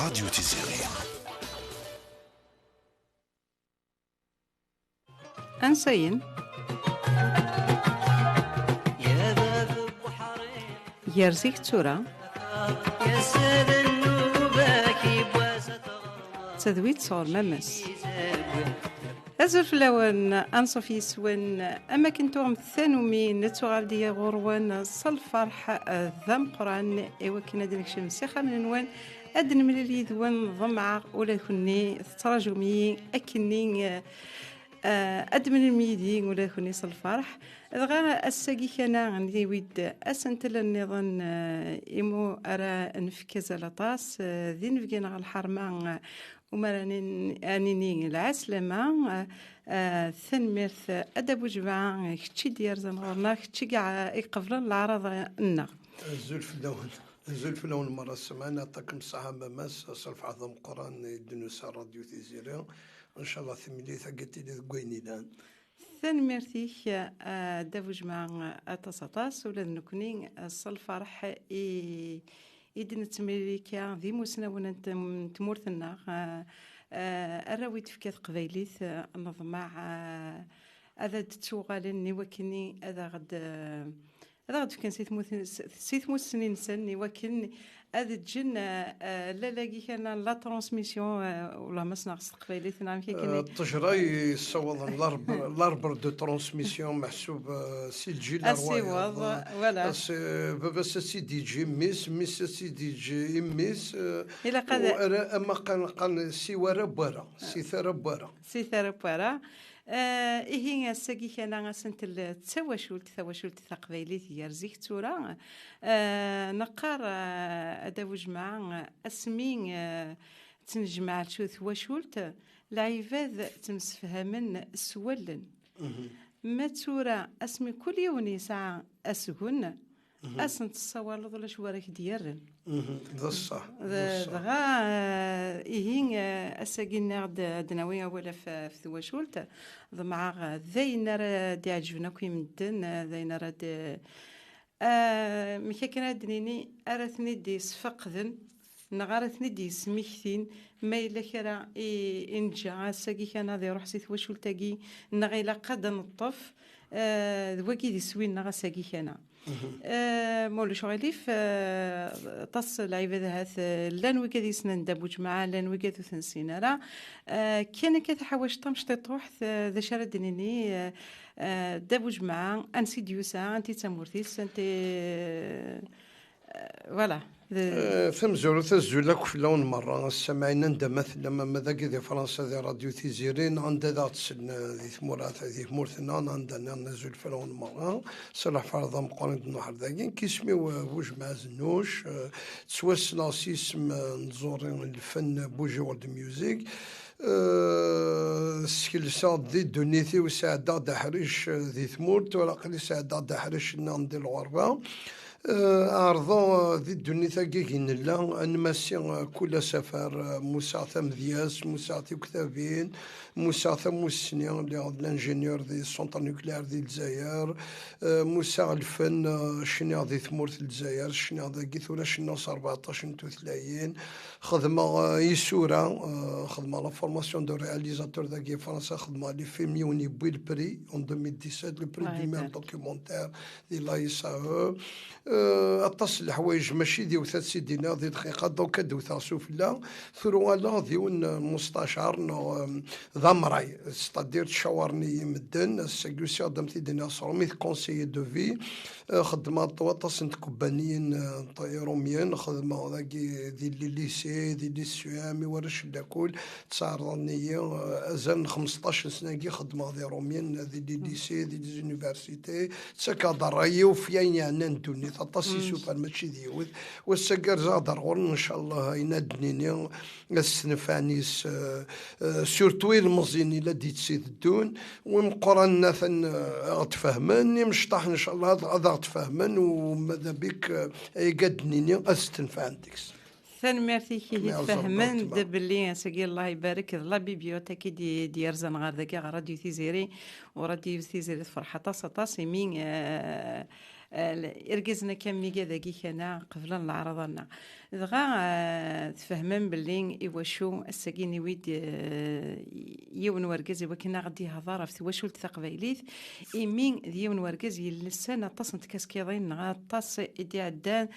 راديو تيزيري. أنسين يرزيك تورا تذويت صور ممس أزف لون أنصف يسون أما كنتو الثانومي نتوغال دي غروان صالفرح ذم قران إيوا كنا دينك شمسي خان نوان أدن من اللي ذوان ضمع ولا كني تراجمي أكني أدمن الميدي ولا كوني صالفرح غير الساقي كان عندي ويد أسنتل النظام إمو أرى نفكز لاطاس ذي نفكينا على الحرمان ومراني أنيني العسلمة ثنمرث أدب جماعة كتشي ديار زنغورنا كتشي قاع يقفل العرض النا الزلف لون مرة سمعنا طاكم الصحابة ماس صرف عظم قرآن الدنوسة راديو تيزيري إن شاء الله ثملي ثقتي لذقويني لان ثنمرثيك دابو جماعة أتصاطاس ولا نكوني الصلفرح إذن تمريكا ذي مسنونا تمورثنا الراويت في كاث قبيليث النظمع هذا تشوغالني وكني هذا غد كان سيث موسنين سني وكن هذا الجن لا لاقي كان لا ترانسميسيون ولا مسنا قبيليث نعم كي التجري صوض الاربر دو ترانسميسيون محسوب سي الجيل الصوض ولا بس سي دي جي ميس سي دي جي ميس الى قد اما قال سي ورا بورا سي ثرا بورا إيه الساقي كان سنت التواشلت ثقبيليت يرزيك تورا نقار أدوج مع أسمين تنجمع شو ثواشلت العباد تمسفهمن سولن ما تورا أسمي كل يوم ساعة أسهن أسنت الصوار لضل شوارك ديارن ذا الصح دغا إيهين أساقينا دناوية ولا في ثواشولت ضمع ذين راه دي عجبنا كي مدن ذين راه دي مكاكنا دنيني أرثني دي سفقذن نغارثني دي سميكثين ما إلا كرا إنجا أساقي كان هذا يروح سي ثواشولتاكي نغيلا قد نطف ذواكي دي سوين نغا ساقي كان مولو شغاليف تصل العبادة هاث لان وكذي سنن دابو جماعة لان وكذي ثنسينا راه كان كذا حواش طمش تروح ذا شارد دينيني دابو جماعة انسي ديوسا انتي تامورتيس انتي فوالا ثمزورو تزولك في لون مرة سمعنا ندمث لما ماذا كذا فرنسا ذي راديو تيزيرين عند ذات سن ذي ثمورات ذي ثمورتنا عندنا نزول في لون مرة صلاح فرضا مقارنة النحر ذاكين كيسمي ووج مع زنوش تسوسنا سيسم نزورين الفن بوجي وورد ميوزيك سكيلسا ذي دونيثي وساعدة دحرش ذي ثمورت ولا قلي ساعدة دحرش ناندي الغربة عرضا ذي الدنيا ثاقيين الله أن ماسي كل سفر مساعثة مذياس مساعثة كتابين مساعثة موسنيا لانجينيور ذي السونتر نوكلير ذي الجزائر مساعد الفن شنيا ذي ثمورة الجزائر شنيا ذا قيثولا شنيا 14 نتوثلايين خدمة يسورة خدمة لا فورماسيون دو رياليزاتور ذاكي فرنسا خدمة لي فيلم يوني بوي البري en 2017 لو بري دو ميم دوكيومونتير دي لا يسا أتصل الحوايج ماشي ديو ثلاث سيدينا ذي دقيقة دوكا دو ثاسوف لا ثرو لا ديون مستشار ضمراي ستادير تشاورني يمدن السكيوسي قدمتي دينا صرومي كونسيي دو في خدمة طواطس نت كوبانيين روميين خدمة ذاكي ذي ليسي ذي ليسيامي ورش لاكول تصارني أزال 15 سنة كي خدمة ذي روميين ذي ليسي ذي ليزونيفرسيتي تسكا ضرايي وفيين يعني ندوني تطاسي سوبر ماشي ديوث والسكر زادر غور ان شاء الله ينادنيني السنفانيس سورتوي المزيني لا ديت سيد الدون ومقرن ثن غتفهمني مشطح ان شاء الله هذا غتفهمن وماذا بك يقدنيني استنفاندكس ثانميرتي كي تفهمن دبلي ساقي الله يبارك الله بيبيوتيك ديال زنغار ذاك راديو تيزيري وراديو تيزيري فرحه طاس مين إرجزنا كم ميجا ذاكي كنا قبل العرضنا دغا تفهمن باللي إيواشو الساكيني ويد يون ورجز وكنا غادي هضر في واشو التقبيليت إيمين ديون ورجز يلسنا تصنت كاسكيضين غاطاس إدي عدان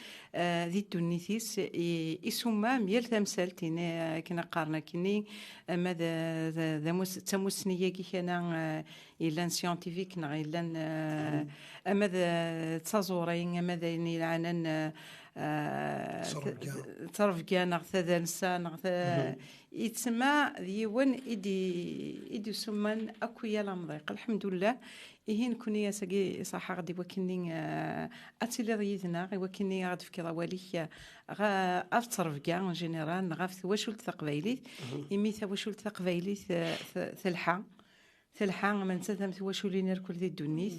ذي التونيثيس إسوما ميال تمثالتين كنا قارنا كني ماذا ذا تموسنية كي كنا إلا سيانتيفيك نا إلا ماذا تصورين ماذا يلعنن تصرف كان نغثى نسا نغثى يتسمى ديون إدي سمان أكويا لامضيق الحمد لله إهين كوني ساقي صحة غادي وكني أتيلي ضيثنا وكني غاد في كذا ولي غا أتصرف كاع جينيرال غاف واشول تقبايلي إمي واشول تقبايلي ثلحة من تثم واشولي نركل ذي الدنيث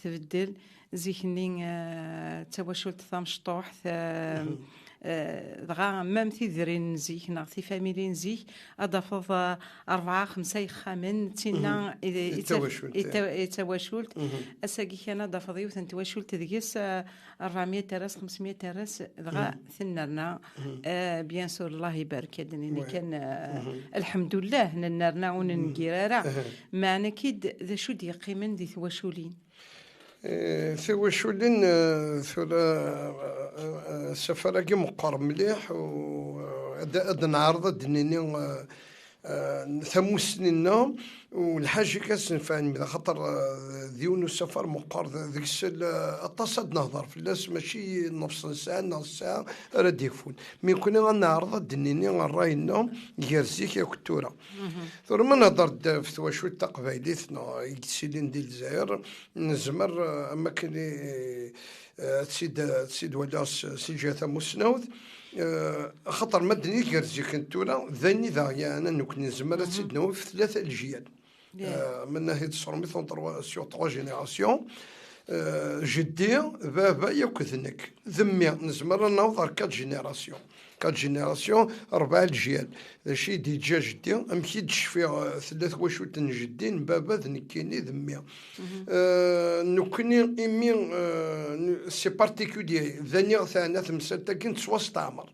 تبدل زيكني تواشول تثام شطوح دغا مام تيذرين زيك نا في فاميلين زيك اضافض 4-5 يخامن تينا يتواشولت اساكي كان ضافضيو تنتواشولت ديس 400 راس 500 راس دغا ثنرنا بيان سور الله يبارك يعني كان الحمد لله نرنا وننقرارا معنا كيد ذا شو دي قيمن دي تواشولين ثواشولين سفراكي مقرب مليح وأد نعرض دنيني ثموسننا والحاجة كاسنفعني إذا خاطر ديون السفر مقارض ذيك التصد نهضر في الناس ماشي نص ساعة راه يكفون مي كنا غنعرض الدنيني راينا يرزيك يا كتورة ثم نهضر في تواشو التقبايليتنا يكسيلين ديال الجزائر نزمر أما كان تسيد ولا سجاثة مسنود خطر مدني كرزي كنتونا ذاني ذا يعني نكون نزمر تسيد نوف في 3 الجيال من ناحية الصرميثون سيغ 3 جينيراسيون جدي بابا ياكذنك ذمي نزمر نوضر 4 جينيراسيون 4 الجيال شي ديجا جدي امكيدش في 3 واشوت جدين بابا ذنكيني ذمي نكوني ايمي سي بارتيكولي ذاني ثاني ثمسالتا كنت سوا عمر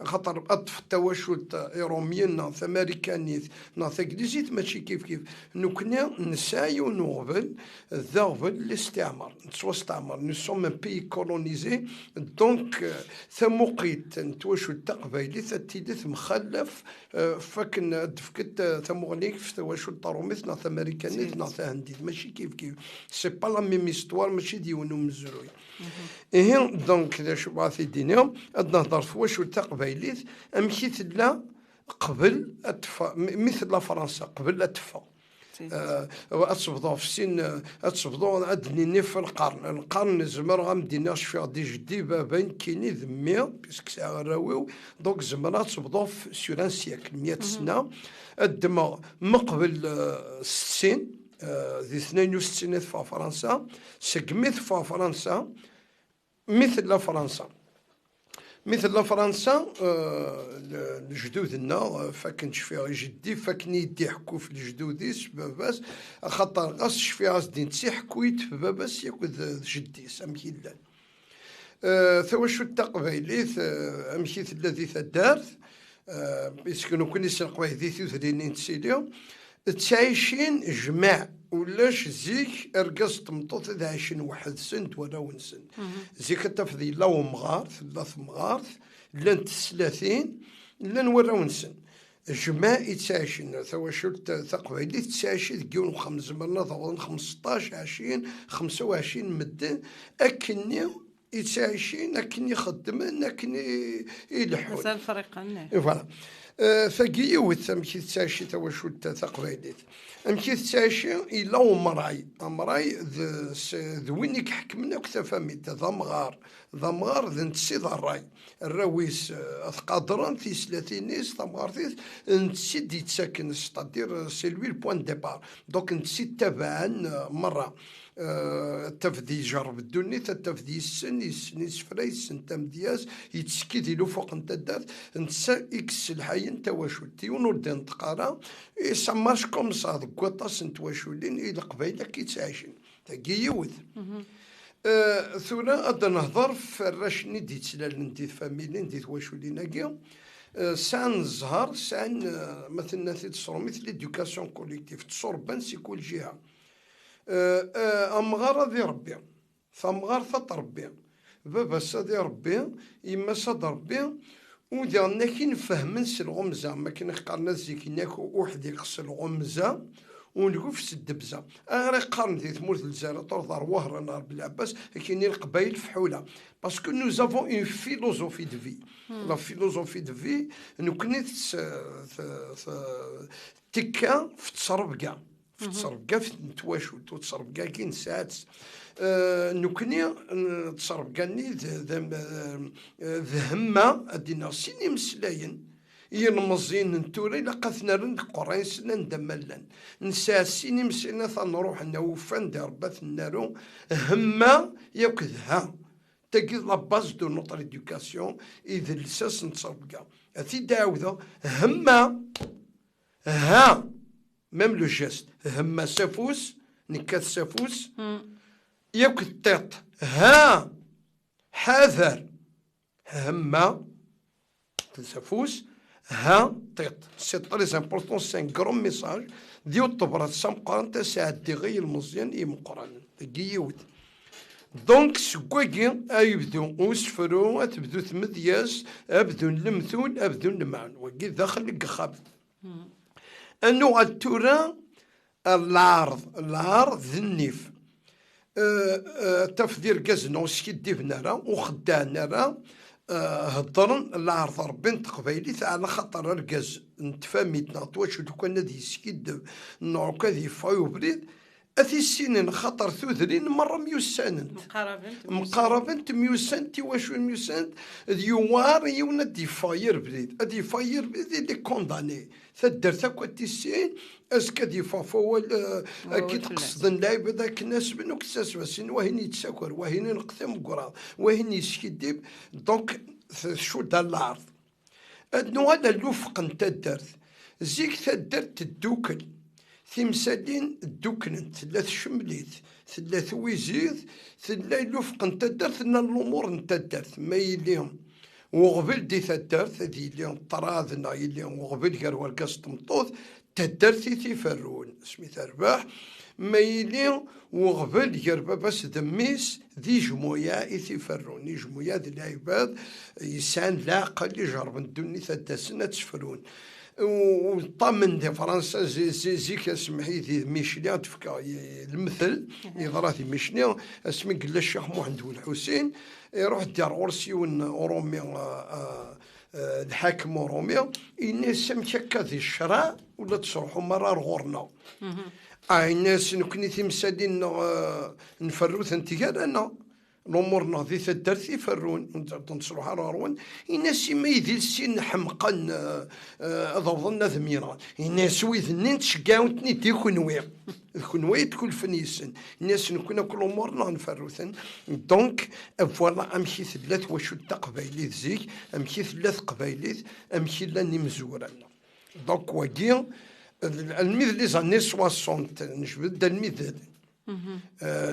خاطر اطف التواشل ايروميين امريكانيت انجليزيت ماشي كيف نكوني نساي ونغبل ذاغبل الاستعمار سوا استعمار نو سوم ان بي كولونيزي دونك ثموقيت تواشل التقبايلي ثتيدث مخلف فكن دفكت ثمغنيك في تواشل طروميت ناث امريكانيت ناث هنديت ماشي كيف سي با لا ميم استوار ماشي ديونو مزروي إيه دونك إذا شو بعثي الدنيا نهضر في واش التقبايليت أمشيت لا قبل أتفا مثل فرنسا قبل أتفا أتصبضوا في السن أتصبضوا أدنيني في القرن زمر غمديناش في غدي جدي بابين كيني ذمية بيسك ساعة راويو دونك زمر أتصبضوا في سور ان سيكل 100 سنة الدماغ مقبل 60 ذي 62 في فرنسا سقميت في فرنسا مثل فرنسا الجدودنا فكنش فيها جدي فكني يدي حكو في الجدوديس باباس خاطر غاس فيها غاسدين تسي حكويت في باباس ياكل جديس امكيلان ثواشو التقبايليت امشيت الذي ثدارت يسكنوا كل يسرقوا هذي 30 تسيليو تعيشين جماع ولاش زيك ارقص تمطوط إذا 21 سنت ولا ونسن زيك تفضي لو مغارث 3 مغارث لان 30 لان ولا ونسن جماع يتعيشين ثواشو تقبايلي تعيشي تقيون 5 مرات 15 20 25 مدن أكني يتعيشين أكني يخدمن أكني يلحون هذا الفرق عنه فوالا فقي وثمكي تساشي تواشو تقبايليت امكي تساشي إلا ومراي ذوينك حكمنا كتفاميت ضمغار ذا نتسي الراي الراويس قادران في 30 نيس ضمغار ثيس نتسي دي تساكن ستادير سيلوي البوان ديبار دوك نتسي تبعا مرة تفدي جرب الدنيا تفدي السن سفراي السن تمدياس يتسكي ديلو فوق انت دات نتسا اكس الحي انت واشو تيونو دين تقارا يسماش كوم صاد كوطاس انت واشولين الى قبايلك يتعايشين تاكي يوث. ثورة أدا نهضر فراشني دي تسلال دي فاميلين دي تواشولين أكيا سان الزهر سان مثلا تصور مثل ليدوكاسيون كوليكتيف تصور بان سي كل جهة أمغار ذي ربي فأمغار ثات ربي بابا سادي ربي إما ساد ربي وديالنا كي نفهمن الغمزة ما كنا قالنا زيك ناكو وحدي يقص الغمزة ونقول في الدبزة غير قارن في ثمورة الجزائر ترضى وهر نهار بالعباس كاين القبائل فحولة باسكو نو زافون اون فيلوزوفي دو في لا فيلوزوفي دو في نكوني تكا في تصربكا في تصربكا في نتواشو تصربكا كاين ساعات نكني تصربكاني ذهما ادينا سيني مسلاين ينمزين نتوري لقثنا رند قرين سنان دملان نسا سيني مسينا ثنروح نوفان دار باث النارو هما يكذها تاكي لا باز دو نوتر إدوكاسيون إذا لساس نتصربكا أثي داوذا هما ها ميم لو جيست هما سافوس نكات سافوس ياكل تيط ها حذر هما سافوس ها تيط سي تري امبورطون سي ان كرون ميساج ديال الطبرات سامقران تساعد دي غير المزيان اي مقران تقيود دونك سكواكي ايبدو وسفرو تبدو ثمدياس ابدو المثول ابدو المعن وكي داخل القخاب انو التورا العرض ذنيف تفدير كازنو سكيدي بنارا وخدان راه هضرن العرض ربي تقبايليت على خاطر الكاز نتفاهميتنا واش لو كان هادي سكيد نوع كذي فايو بريد اثي السنين خاطر ثوثرين مرة ميوسانت مقاربة ميوسانت واش ميوسانت ديوار يونا دي فاير بريد ادي فاير بريد اللي كونداني ثدرت كوتي السين اسكا دي فافول كي تقصد اللاعب هذاك الناس بنو كساس بسين وهين يتساكر وهين نقثم قرا وهين يسكيديب دونك شو دا العرض ادنو هذا الوفق انت درت زيك تدرت الدوكل ثمسالين الدوكنت ثلاث شمليت ثلاث ويزيد ثلاث لوفق انت درت ان الامور انت درت ما يليهم وقبل دي تدرت هذه اليوم طرادنا اليوم وقبل قال ورقص تمطوط تدرتي تيفرون سميت رباح ما يليهم وقبل يربا بس دميس ذي جمويا يتفرون جمويا ذي العباد يسان لاقل يجرب الدنيا ثلاث تسفرون وطمن دي فرنسا زي كاسمحي ذي ميشليان تفكا المثل يضرا ذي ميشليان اسمي قال الشيخ محمد والحسين يروح دار غورسيون اورومي الحاكم اورومي الناس مشكا ذي الشراء ولا تصرحوا مرار غورنا الناس نكوني تمسالين نفروث انتقالنا الامور نهضي تدرت يفرون تنصروها رارون الناس ما يدير سين حمقا ضوضنا ذميران الناس ويذنين تشقاون تني كنوي تكون فنيسن الناس نكون كل امورنا نفروثن دونك فوالا امشي ثلاث وشو تقبايلي زيك امشي ثلاث قبايلي امشي لاني مزورا دونك واقي المثل لي زاني 60 نجبد المثل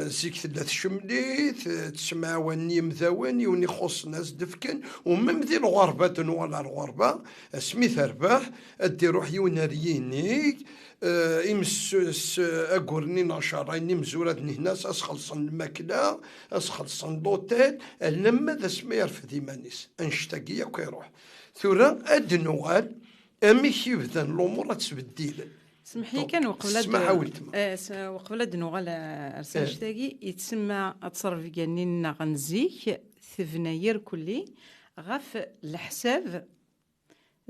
زيك ثلاث شمليت تسمع واني مذاوني وني خص ناس دفكن ومم ذي الغربة ولا الغربة سميث رباح ادي روح يوناريينيك امس اقرني نشريني مزورتني هنا اسخلصن الماكله اسخلصن لوتيل لما ذا سما يرفد يمانيس انشتاقيه كيروح ثورا ادنوال امي كيبدا الامور تتبدل سمحي كان وقبل دنوغال ارسال تاعي يتسمى اتصرف كاني غنزيك ثفناير كلي غف الحساب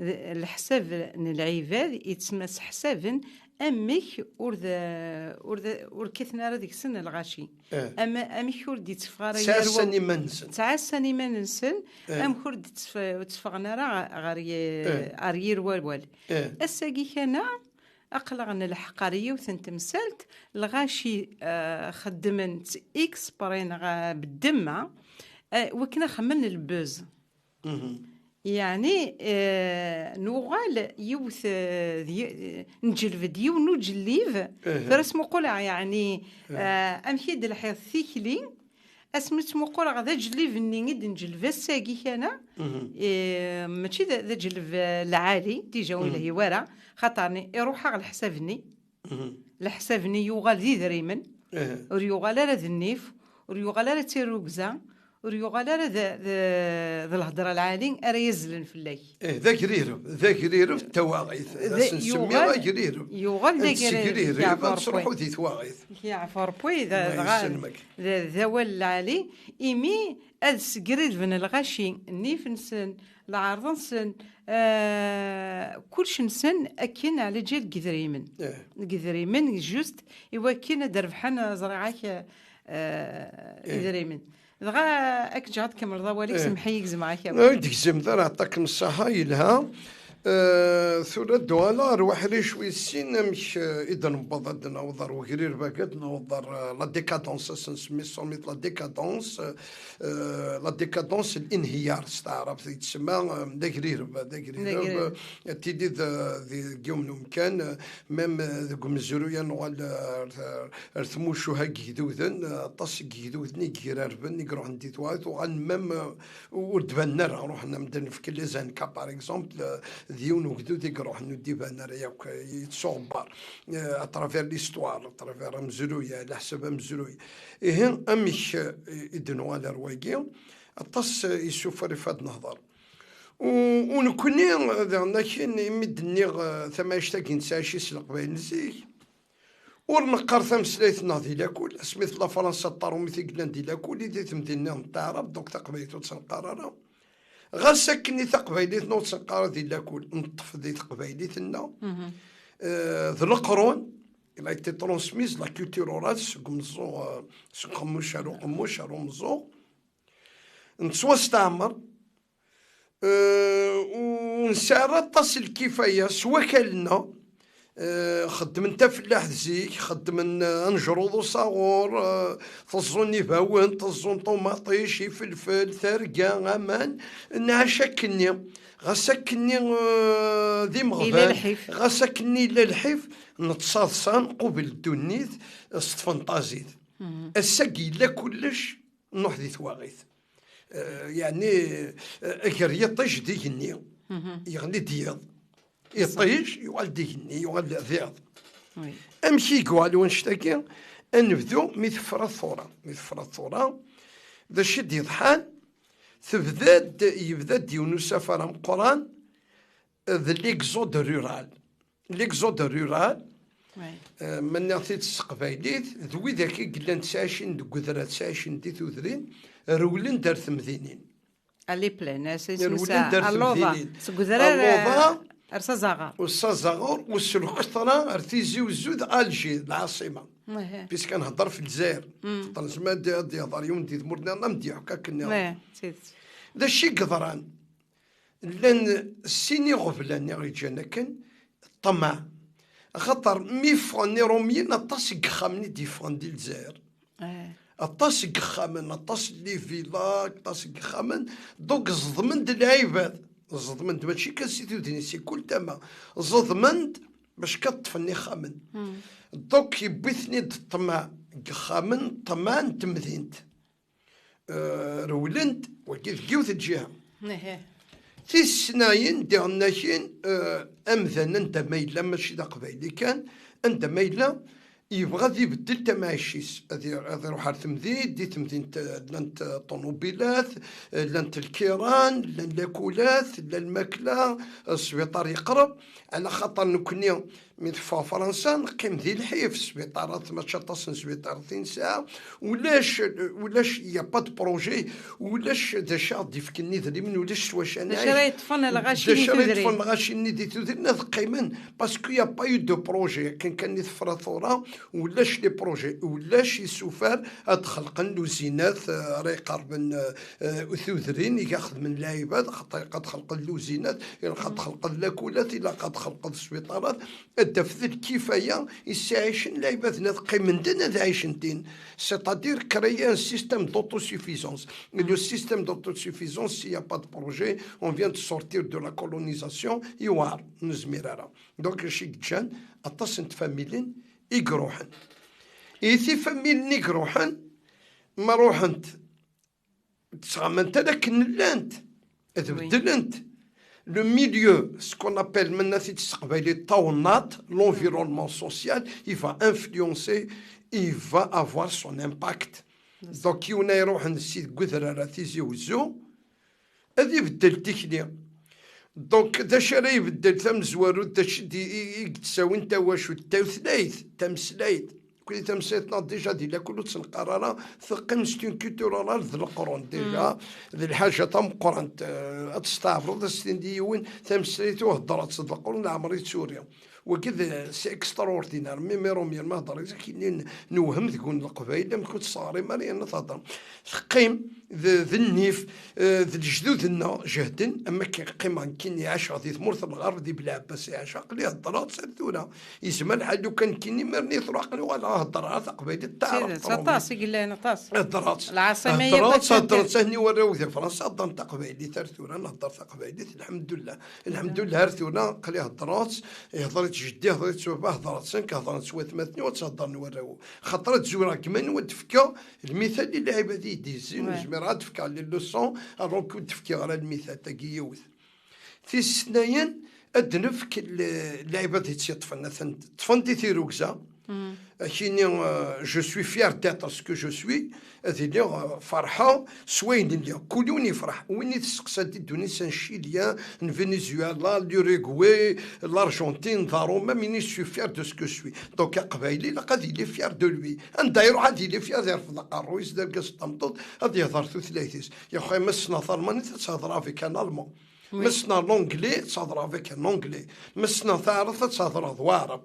العباد يتسمى حساب امك ور كثنا راه ديك السنه الغاشي اما امك ور دي تفغار ساسني منسن تعسني منسن ام خور دي تفغنا راه غير والوال الساقي كان أقلغن الحقارية وثنتمسلت الغاشي خدمنت إكس برين بالدمة وكنا خمن البوز يعني نوغال يوث نجلف ديو نجليف فرس مقولع يعني أمشي الحياة ثيكلي اسمت مقولع غدا جليف نيد نجلف الساقي كان ماشي ذا جلف العالي تيجاون الهوارة خاطرني يروح على حسابني الحسابني يوغال ذي ذريمن وريوغال على ذنيف وريوغال على تيروكزا وريوغال على ذا الهضره العالي ارا يزلن في الليل ذا قريرو التواغيث نسميها قريرو يوغال ذا قريرو يعفر ذي ثواغيث يعفر بوي ذا والعالي إيمي أدس قريد من الغاشي نيف نسن العرض نسن كلش نسن أكين على جيل قذريمن قذريمن جوست يوكين دربحان زرعاك قذريمن دغا أك جات كمل ضواليك سمحي يكزم معاك يكزم ذا عطاك الصحة يلها ثورة دولار وحريش ويسين مش إذا نبض نوضر وغير باقت نوضر لا ديكادونس نسمي سميت لا ديكادونس لا ديكادونس الانهيار استعرف تسمى دغرير تيدي ذي يوم مكان ميم ذوك مزرويا نوال رثموشو هاك يدوذن طاس يدوذني كيراربن يقرو عندي تواث وغن ميم وردبنا روحنا مدن في كل زان كا باغ اكزومبل ديون وكدو تيقروح ندي بان رياك يتصوبر اترافير ليستوار اترافير مزرويه على حسب مزرويه إيه امش يدنوا على رواقي الطس يسوفر فاد نهضر ونكوني لكن يمدني ثما يشتاقين ساشي سلق بين زيك ورنقر ثم سلايث ناضي لاكل سميت لا فرنسا طارو مثل دي لاكل يدي ثمدنا نتعرف دوك تقبيتو تنقرر غير سكني تقبايليت نوت سنقارة دي لاكل نطف دي تقبايليتنا ذو القرون il a été transmise la culture orale قموش مزو نسوا استعمر ونسارة تصل الكفاية سوا كلنا خدمنا فلاح زيك خدمنا نجرود وصاغور تظني فاون تظن طوماطيشي فلفل ثرقا امان نعشكني غسكني ذي مغبان غسكني للحيف نتصاصان قبل الدنيث استفنطازيت السقي لا كلش نروح ذي ثواغيث يعني اكر يطيش ديني يغني دياض يطيش يوال ديني يوال ذياض امشي قوال ونشتاقي نبدو مثفر الثورة ذا شد يضحان يبدا ديونو سفر القرآن ذا ليكزود رورال من نعطيت السقبايليت ذوي ذاكي قلان تساشين دقودرات تساشين دي ثوثرين رولين دار ثمذينين اللي بلان سيسمسا اللوضة سقودرات أرسازاغار والسلوكترا ارتيزي وزود ألجي العاصمة بيس كان هضر في الجزائر طنجمة دي هضر يوم دي ثمورنا نمدي حكاك ذا الشي قدران لان السيني غفلان يغيجانا كان الطمع خاطر ميفراني روميين اطاس قخامني ديفران دي الجزائر اطاس قخامن اطاس لي فيلا اطاس قخامن دوك زضمن العباد زضمند ماشي كنسيتو دينيسي كل تما زضمند باش كطفني خامن دوك يبثني الطمع خامن طمان تمذينت رولند وكيف جوث الجهه في سناين ديالناشين امذن انت ميلا ماشي دا قبايلي كان انت ميلا يبغى يبدل تماشيس هذه يروح على تمذيد دي تمذين لانت الطوموبيلات لانت الكيران لاكولات الماكله السبيطار يقرب على خاطر نكوني من فرنسا نقيم ذي الحيف السبيطارات ما تشطصن سبيطار 30 ساعه ولاش يا با دو بروجي ولاش دا شاد يفكني ذري من ولاش واش انا شريت فن الغاشي دي تدري قيمن باسكو يا با يو دو بروجي كان يثفر ثوره ولاش لي بروجي ولاش يسوفر ادخل لوزينات راي قرب ثوثرين ياخذ من العباد قد خلق اللوزينات قد خلق اللاكولات الى قد خلق السبيطارات الدفذ الكفاية يساعشن لعبادنا قيمن دنا ذا عيشنتين c'est-à-dire créer un système d'autosuffisance. Et le système d'autosuffisance, s'il n'y a pas de projet, on vient de sortir de la colonisation, يوار نزميرارا. Donc شيك جان أتصنت فاميلين يقروحن. إيثي فاميلين يقروحن ما روحنت تسغمنت لكن لانت إذا بدلنت le milieu, ce qu'on appelle maintenant l'environnement social, il va influencer, il va avoir son impact. Donc, il y a un site qui est donc داش راه يبدل ثم زوارو داش يتساوي انت واش التوثلايث تمسلايت كل تمسيتنا ديجا ديلا كله تنقرا ثقن ستون كولتورال ذ القرون ديجا ذي الحاجه تم قران تستعرض ستين ديوين تمسليت وهضرات صد القرون عمري سوريا وكذا سي اكستراوردينار ميميرومير ما هضر كاين نوهم تكون القبائل ما كنت صاري مالي تهضر قيم ذي النيف ذي الجدودنا جهدن اما كيقيم كاين يعيش في ثمورث الغرب دي بلا عباس يعيش عقلي هضرات سردونا يسمى الحال لو كان كاين مرني ثراقني ولا هضرات قبائل تاع طاس يقول لنا طاس هضرات العاصميه هضرات هني وراو في فرنسا هضرت قبائلي ترثونا نهضر قبائلي الحمد لله رثونا قال هضرات هضرت جدي هضرت سوبا هضرت سنك هضرت سوا ثمثني وتصدر نوراو خطرت زورا كمان ودفكا المثال اللي لعب هذه ديزين جميرات تفكا على اللوسون الون كنت تفكي على المثال تاعي يوث في السنين ادنفك اللعبه تاعي طفنتي في روكزا كيني جو سوي فيير ديتر سكو جو سوي هذه اللي فرحه سوين اللي كل يفرح وين تسقسا دوني سان شيليا فنزويلا لوروغواي الارجنتين ضروما ميني سوي فيير دو سكو سوي دونك قبايلي لقد يلي فيير دو لوي اندا يروح هادي اللي فيها داير في القرويس دار كاس طمطوط هادي يهضر ثلاثيس يا خويا مسنا ثرماني تهضر افيك ان المون مسنا لونجلي تهضر افيك ان اونجلي مسنا ثالث تهضر ضوارب